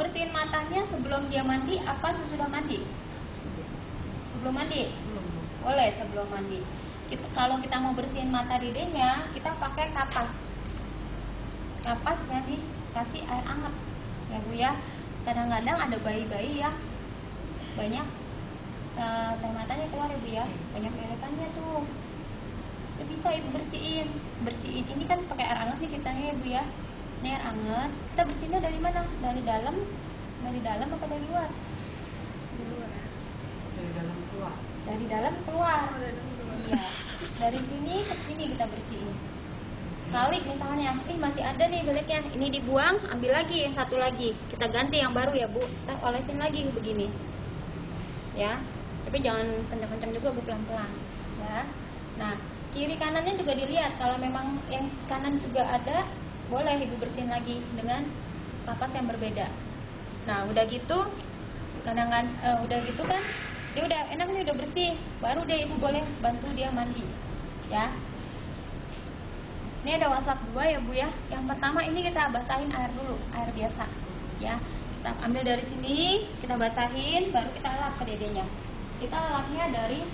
bersihin matanya sebelum dia mandi apa sesudah mandi? Sebelum mandi? Boleh sebelum mandi. Kalau kita mau bersihin mata dedenya, kita pakai kapas. Kapas yang dikasih air hangat, ya Bu ya. Kadang-kadang ada bayi-bayi yang banyak air matanya keluar ya Bu ya, banyak berekannya tuh. Itu bisa Ibu bersihin. Ini kan pakai air hangat nih ceritanya ya Bu ya. Ini air hangat. Kita bersihinnya dari mana? Dari dalam apa dari luar? Dari luar. Dari dalam keluar. Dari dalam keluar. Iya. Dari sini ke sini kita bersihin. Sekali misalnya, masih ada nih beleknya, ini dibuang, ambil lagi yang satu lagi, kita ganti yang baru ya Bu, kita olesin lagi begini, ya. Tapi jangan kencang-kencang juga Bu, pelan-pelan, ya. Nah, kiri kanannya juga dilihat, kalau memang yang kanan juga ada, boleh Ibu bersihin lagi dengan kapas yang berbeda. Nah, udah gitu, udah gitu kan, dia udah enak nih, udah bersih, baru dia Ibu boleh bantu dia mandi, ya. Ini ada waslak 2 ya Bu ya. Yang pertama ini kita basahin air dulu, air biasa, ya. Kita ambil dari sini, kita basahin, baru kita lap ke dedenya. Kita lapnya dari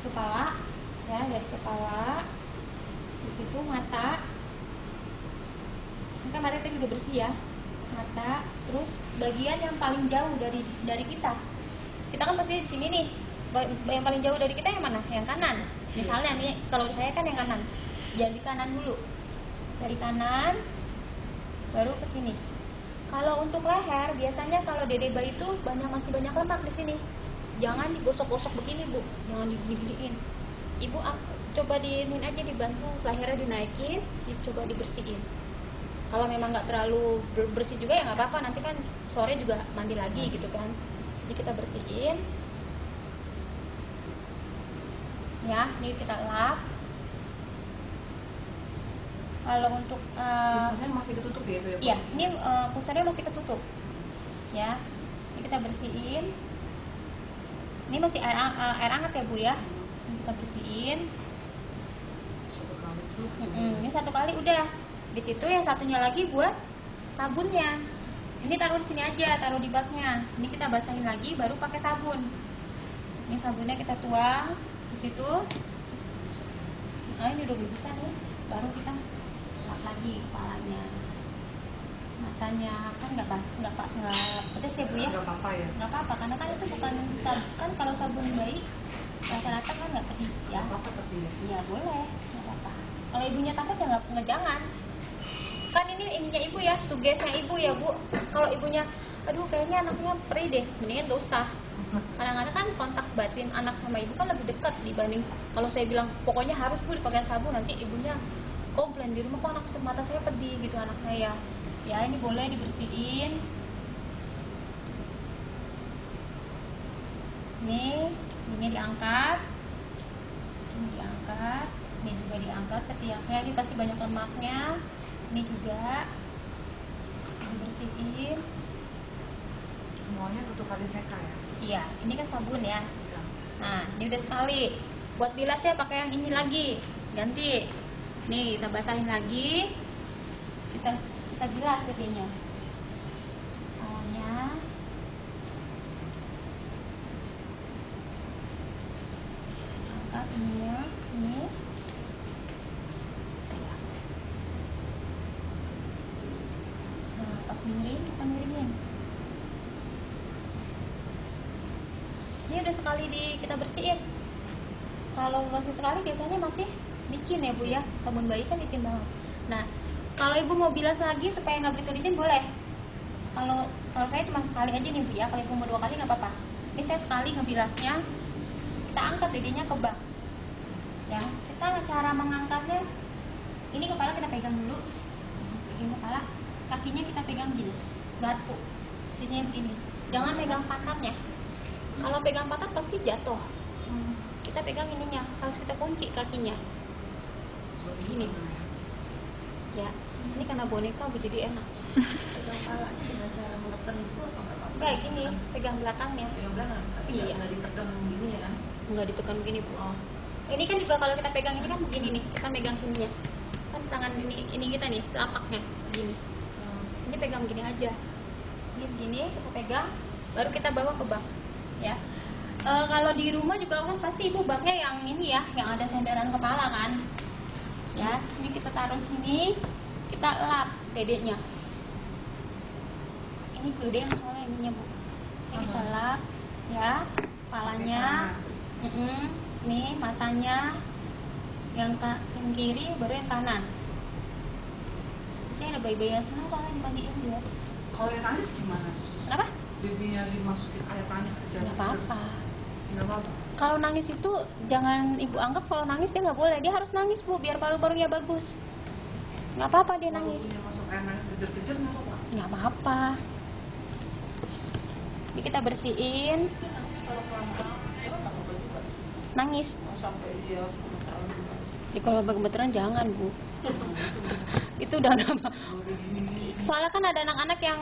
kepala, ya, dari kepala. Di situ mata. Ini kan mata tadi udah bersih ya, mata. Terus bagian yang paling jauh dari kita. Kita kan pasti di sini nih. Yang paling jauh dari kita yang mana? Yang kanan. Misalnya nih, kalau saya kan yang kanan. Jadi kanan dulu. Dari kanan baru ke sini. Kalau untuk leher, biasanya kalau dede bayi itu masih banyak lemak di sini. Jangan digosok-gosok begini, Bu. Jangan digigit-gigitin. Ibu coba diinin aja, dibantu lehernya dinaikin, coba dibersihin. Kalau memang nggak terlalu bersih juga ya nggak apa-apa. Nanti kan sore juga mandi lagi gitu kan. Jadi kita bersihin. Ya, ini kita lap. Kalau untuk pusarnya masih ketutup ya itu ya? Iya, ini pusarnya masih ketutup. Ya, ini kita bersihin. Ini masih air hangat ya Bu ya. Ini kita bersihin. Satu kali tuh. Ini satu kali udah. Di situ yang satunya lagi buat sabunnya. Ini taruh di sini aja, taruh di baknya. Ini kita basahin lagi, baru pakai sabun. Ini sabunnya kita tuang di situ. Nah, ini udah bisa nih, baru kita lap lagi kepalanya, matanya. Kan nggak pedes ya Bu ya? Nggak apa-apa ya? Nggak apa-apa, karena kan itu bukan kan kalau sabun bayi rata-rata kan nggak pedih ya? Nggak apa-apa tapi ya? Iya boleh, nggak apa-apa. Kalau ibunya takut ya nggak jangan. Kan ini ininya ibu ya, sugesnya ibu ya Bu. Kalau ibunya, aduh kayaknya anaknya perih deh, mendingan nggak usah. Kadang-kadang kan kontak batin anak sama ibu kan lebih dekat dibanding kalau saya bilang pokoknya harus Bu dipakai sabun, nanti ibunya komplain di rumah, kok anak mata saya pedih gitu anak saya. Ya ini boleh dibersihin. Ini diangkat, ini juga diangkat ketiaknya, ini pasti banyak lemaknya. Ini juga dibersihin. Semuanya satu kali seka ya? Iya, ini kan sabun ya. Nah, ini udah sekali. Buat bilasnya pakai yang ini lagi, ganti. Nih, kita basahin lagi. Kita bilas dedenya. Awalnya. Angkat ininya, ini. Nah, pas miring, kita miringin. Ini udah sekali kita bersihin. Kalau masih sekali biasanya masih licin ya Bu ya. Sabun bayi kan licin banget. Nah, kalau ibu mau bilas lagi supaya nggak begitu licin boleh. Kalau saya cuma sekali aja nih Bu ya. Kalau ibu mau 2 kali nggak apa-apa. Ini saya sekali ngebilasnya. Kita angkat dedenya ke bak. Ya, kita cara mengangkatnya. Ini kepala kita pegang dulu. Ini kepala, kakinya kita pegang gini. Garpu. Sisinya begini. Jangan pegang pantatnya. Kalau pegang pantat pasti jatuh. Kita pegang ininya, harus kita kunci kakinya. Gini. Ya, ini karena boneka jadi enak. Pegang palanya dengan cara menekan itu apa enggak? Kayak gini, pegang belakangnya. Pegang belakang. Iya. Nggak ditekan gini ya kan? Nggak ditekan begini Bu. Oh. Ini kan juga kalau kita pegang ini kan begini nih, kita pegang sininya. Kan tangan ini kita nih, telapaknya begini. Ini pegang pegang gini aja. Ini begini kita pegang, baru kita bawa ke bak ya. Kalau di rumah juga kan pasti ibu baknya yang ini ya, yang ada sandaran kepala kan ya. Ini kita taruh sini, kita lap dedeknya. Ini gede soalnya ininya bu. Ini kita lap ya, kepalanya, nih matanya, yang kiri baru yang kanan. Biasanya ada bayi-bayi yang senang soalnya dimandiin dia. Kalau yang nangis gimana? Kenapa? Babynya dimasukin air nangis aja. Nggak apa-apa. Nggak apa-apa. Kalau nangis itu jangan ibu anggap kalau nangis dia nggak boleh. Dia harus nangis bu, biar paru-parunya bagus. Nggak apa-apa dia nangis. Kalau masuk air nangis kejer-kejer nggak apa-apa. Nggak apa-apa. Ini kita bersihin. Nangis kalau kelamaan, nggak apa-apa juga. Nangis. Sampai dia kebetulan juga. Jadi kalau kebetulan jangan bu. Itu udah nggak apa. Soalnya kan ada anak-anak yang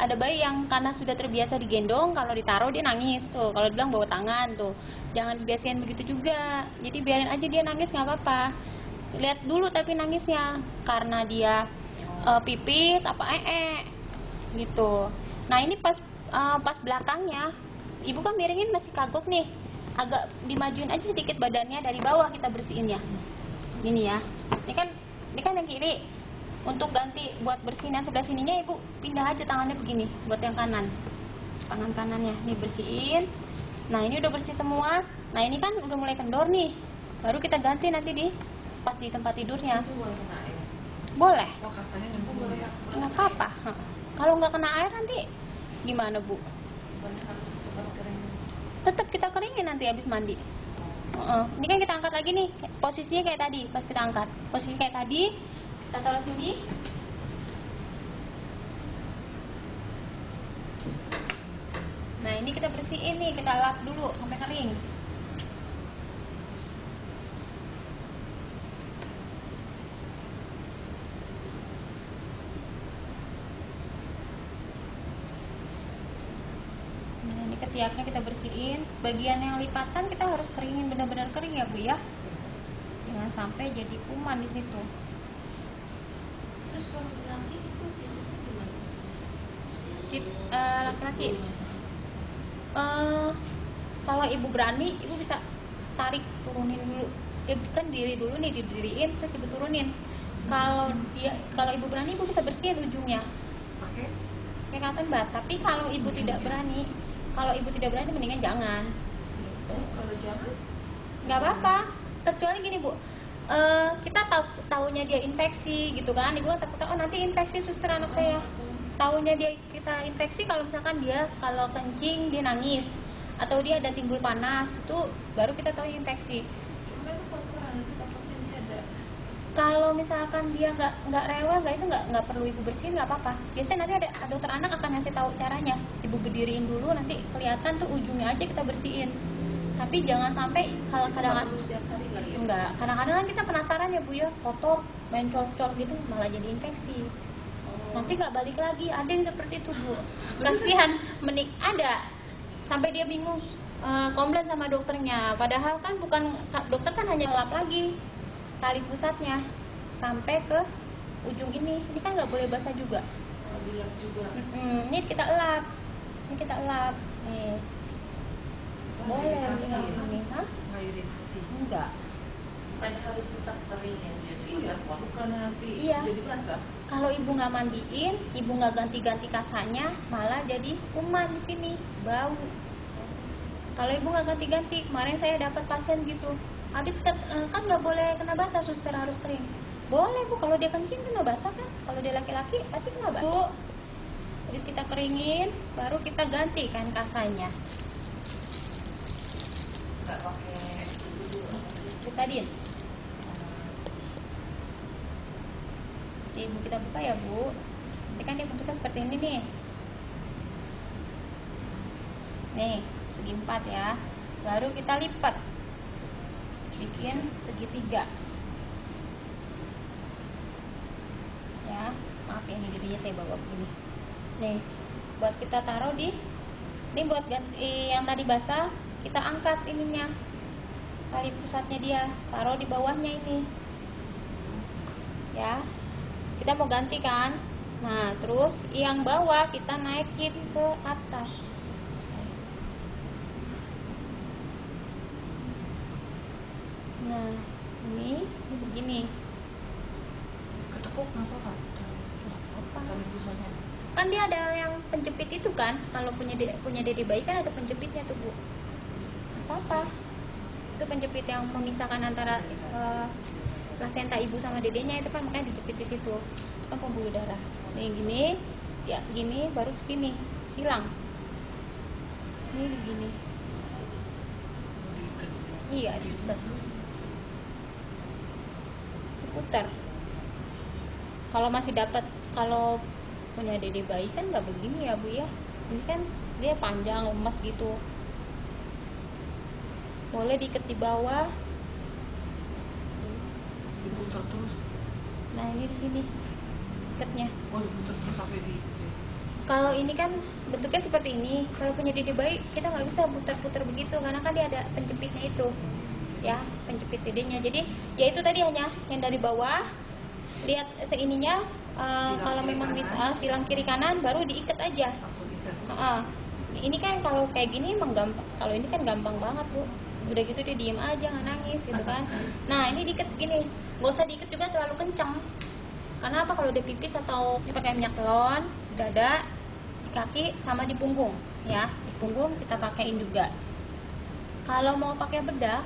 ada bayi yang karena sudah terbiasa digendong, kalau ditaruh dia nangis tuh. Kalau bilang bawa tangan tuh, jangan dibiasain begitu juga. Jadi biarin aja dia nangis nggak apa-apa. Lihat dulu tapi nangisnya karena dia pipis apa gitu. Nah ini pas belakangnya, ibu kan miringin masih kagok nih, agak dimajuin aja sedikit badannya dari bawah kita bersihin ya. Gini ya. Ini kan yang kiri. Untuk ganti buat bersihin yang sebelah sininya ibu pindah aja tangannya begini buat yang kanan, tangan kanannya nih bersihin. Nah ini udah bersih semua. Nah ini kan udah mulai kendor nih, baru kita ganti nanti pas di tempat tidurnya. Itu boleh kena air. Boleh, Oh kasarnya nyemplung ya. nggak apa-apa. Kalau nggak kena air nanti gimana bu? Bukannya harus cepat kering. Tetap kita keringin nanti habis mandi. Ini kan kita angkat lagi nih, posisinya kayak tadi. Pas kita angkat posisi kayak tadi, kita taruh sini. Nah ini kita bersihin nih, kita lap dulu sampai kering. Nah ini ketiaknya kita bersihin. Bagian yang lipatan kita harus keringin benar-benar kering ya bu ya. Jangan sampai jadi kuman di situ. Terus kalau laki itu biasanya gimana? Laki-laki kalau ibu berani, ibu bisa tarik turunin dulu. Dia kan diri dulu nih, didiriin terus ibu turunin. Kalau ibu berani, ibu bisa bersihin ujungnya Pakai kayak cotton bud. Tapi kalau ibu tidak berani, mendingan jangan gitu. Kalau jangan, Nggak apa-apa, kecuali gini bu, kita tahunya dia infeksi gitu kan, ibu kan takut nanti infeksi suster anak saya. Tahunya kita infeksi kalau misalkan dia kalau kencing dia nangis atau dia ada timbul panas, itu baru kita tahu infeksi. cuma itu kotoran itu takutnya dia ada. Kalau misalkan dia nggak rewel, itu nggak perlu ibu bersihin, nggak apa-apa. Biasanya nanti ada dokter anak akan ngasih tahu caranya. Ibu berdiriin dulu, nanti kelihatan tuh ujungnya aja kita bersihin. Tapi jangan sampai kalau kadang-kadang Setiap hari kali ya. enggak, kadang-kadang kan kita penasaran ya bu ya, kotor, main colok-colok gitu malah jadi infeksi. Nanti nggak balik lagi, ada yang seperti itu bu. Kasihan, ada sampai dia bingung komplain sama dokternya. Padahal kan dokter kan hanya lap lagi tali pusatnya sampai ke ujung ini kan nggak boleh basah juga. Dilap juga. Ini kita elap, nih. Boleh iritasi ya? ini, hah? nggak iritasi. Enggak. Bukan harus tetap kering ya jadi. Iya, bukan nanti Iya. jadi basah. Kalau ibu nggak mandiin, ibu nggak ganti-ganti kasanya, malah jadi kuman di sini, bau. Kalau ibu nggak ganti-ganti, kemarin saya dapat pasien gitu, habis kan nggak boleh kena basah, suster harus kering. Boleh bu, kalau dia kencing kena basah kan, kalau dia laki-laki berarti kena basah. Bu, habis kita keringin, baru kita ganti kan kasanya. Nggak pakai itu dulu. Betadin. Ibu kita buka ya bu. Ini kan dia bentuknya seperti ini nih. Nih, segi 4 ya. Baru kita lipat, bikin segitiga. Ya, maaf ya ini jadinya saya bawa begini. Nih, buat kita taruh ini buat ganti yang tadi basah, kita angkat ininya, tali pusatnya dia, taruh di bawahnya ini. Ya, kita mau ganti kan, Nah, terus yang bawah kita naikin ke atas. Nah, ini begini. Ketekuk kenapa kan? Apa? Tali busanya. Kan dia ada yang penjepit itu kan. Kalau punya dede bayi kan ada penjepitnya tuh, Bu. Apa? Itu penjepit yang memisahkan antara plasenta ibu sama dedenya, itu kan makanya dijepit di situ. Itu kan pembuluh darah. Nih gini, ya gini baru ke sini, silang. Ini begini. Iya, diikat. Diputar. Kalau masih dapat, kalau punya dede bayi kan nggak begini ya, Bu ya. Ini kan dia panjang, lemas gitu. Boleh diikat di bawah. Diputar terus. Nah, ini di sini ikatnya. Oh, diputar terus sampai di. Kalau ini kan bentuknya seperti ini. Kalau punya dede bayi kita nggak bisa putar-putar begitu karena kan dia ada penjepitnya itu, ya, penjepit dedenya. Jadi ya itu tadi hanya yang dari bawah. Lihat seininya. Kalau memang bisa silang kiri kanan baru diikat aja. Langsung ikat. Ini kan kalau kayak gini emang gampang. Kalau ini kan gampang banget, Bu. Udah gitu dia diem aja nggak nangis gitu kan. Nah, ini diikat gini. Nggak usah diikat juga terlalu kencang. Karena apa, kalau dia pipis atau pakai minyak telon di dada, di kaki sama di punggung, ya. Di punggung kita pakein juga. Kalau mau pakai bedak,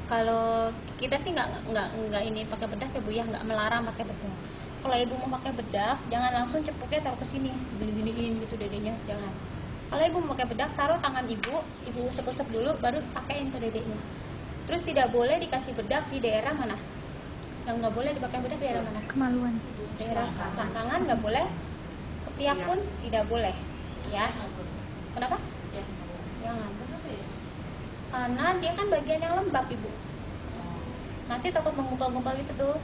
kalau kita sih nggak ini pakai bedak ya, Bu ya, nggak melarang pakai bedak. Kalau ibu mau pakai bedak, jangan langsung cepuknya taruh ke sini, gini-giniin gitu dedenya, jangan. Kalau ibu mau pakai bedak, taruh tangan ibu usap-usap dulu, baru pakein ke dedenya. Terus tidak boleh dikasih bedak di daerah mana? Yang nggak boleh dipakai bedak di daerah mana? Kemaluan. Daerah selangkangan nggak boleh, ketiak pun tidak boleh, ya. Kenapa? Jangan. Karena dia kan bagian yang lembab, Ibu. Nanti takut menggumpal-gumpal gitu tuh.